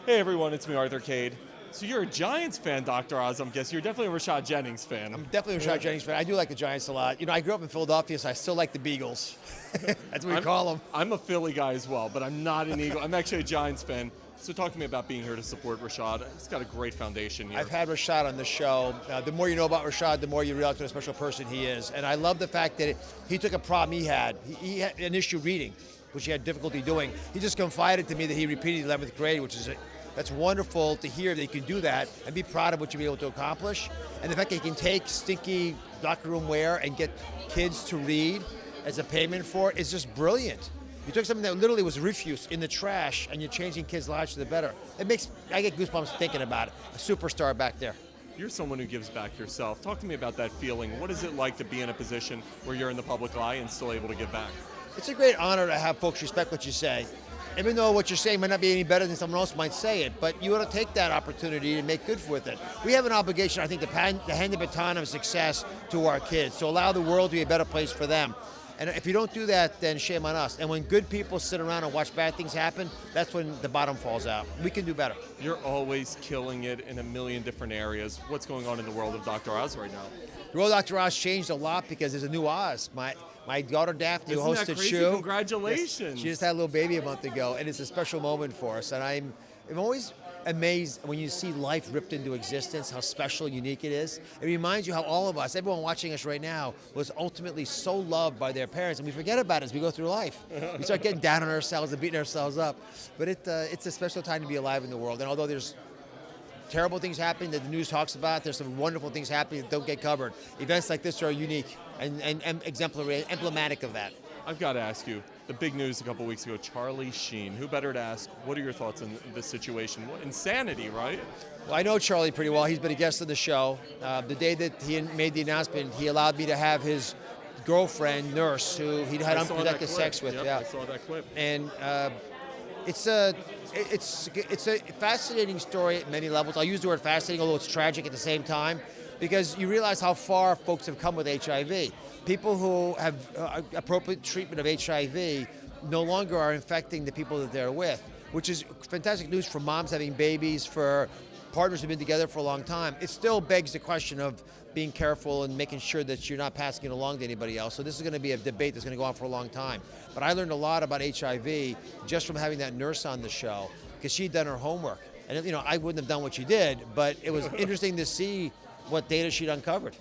Hey everyone, it's me, Arthur Kade. So you're a Giants fan, Dr. Oz, I'm guessing. You're definitely a Rashad Jennings fan. I'm definitely a Rashad Jennings fan. I do like the Giants a lot. You know, I grew up in Philadelphia, so I still like the Beagles. That's what we call them. I'm a Philly guy as well, but I'm not an Eagle. I'm actually a Giants fan. So talk to me about being here to support Rashad. He's got a great foundation here. I've had Rashad on the show. The more you know about Rashad, the more you realize what a special person he is. And I love the fact that he took a problem he had. He had an issue reading, which he had difficulty doing. He just confided to me that he repeated 11th grade, which is that's wonderful to hear that you can do that and be proud of what you'll be able to accomplish. And the fact that you can take stinky locker room wear and get kids to read as a payment for it is just brilliant. You took something that literally was refuse in the trash and you're changing kids' lives for the better. I get goosebumps thinking about it. A superstar back there. You're someone who gives back yourself. Talk to me about that feeling. What is it like to be in a position where you're in the public eye and still able to give back? It's a great honor to have folks respect what you say. Even though what you're saying might not be any better than someone else might say it, but you ought to take that opportunity and make good with it. We have an obligation, I think, to hand the baton of success to our kids, to allow the world to be a better place for them. And if you don't do that, then shame on us. And when good people sit around and watch bad things happen, that's when the bottom falls out. We can do better. You're always killing it in a million different areas. What's going on in the world of Dr. Oz right now? The world of Dr. Oz changed a lot because there's a new Oz. My daughter Daphne, who Isn't that hosted crazy? Shoe. Congratulations. She just had a little baby a month ago, and it's a special moment for us. And I'm always amazed when you see life ripped into existence, how special and unique it is. It reminds you how all of us, everyone watching us right now, was ultimately so loved by their parents, and we forget about it as we go through life. We start getting down on ourselves and beating ourselves up. But it's a special time to be alive in the world. And although there's terrible things happening that the news talks about, there's some wonderful things happening that don't get covered. Events like this are unique and exemplary, emblematic of that. I've got to ask you, the big news a couple weeks ago, Charlie Sheen. Who better to ask? What are your thoughts on this situation? What insanity, right? Well, I know Charlie pretty well. He's been a guest on the show. The day that he made the announcement, he allowed me to have his girlfriend, nurse, who he'd had unprotected sex with. Yep, yeah, I saw that clip. And it's a fascinating story at many levels. I'll use the word fascinating, although it's tragic at the same time, because you realize how far folks have come with HIV. People who have appropriate treatment of HIV no longer are infecting the people that they're with, which is fantastic news for moms having babies, for partners who've been together for a long time. It still begs the question of being careful and making sure that you're not passing it along to anybody else. So this is going to be a debate that's going to go on for a long time. But I learned a lot about HIV just from having that nurse on the show, because she'd done her homework. And I wouldn't have done what she did, but it was interesting to see what data she'd uncovered.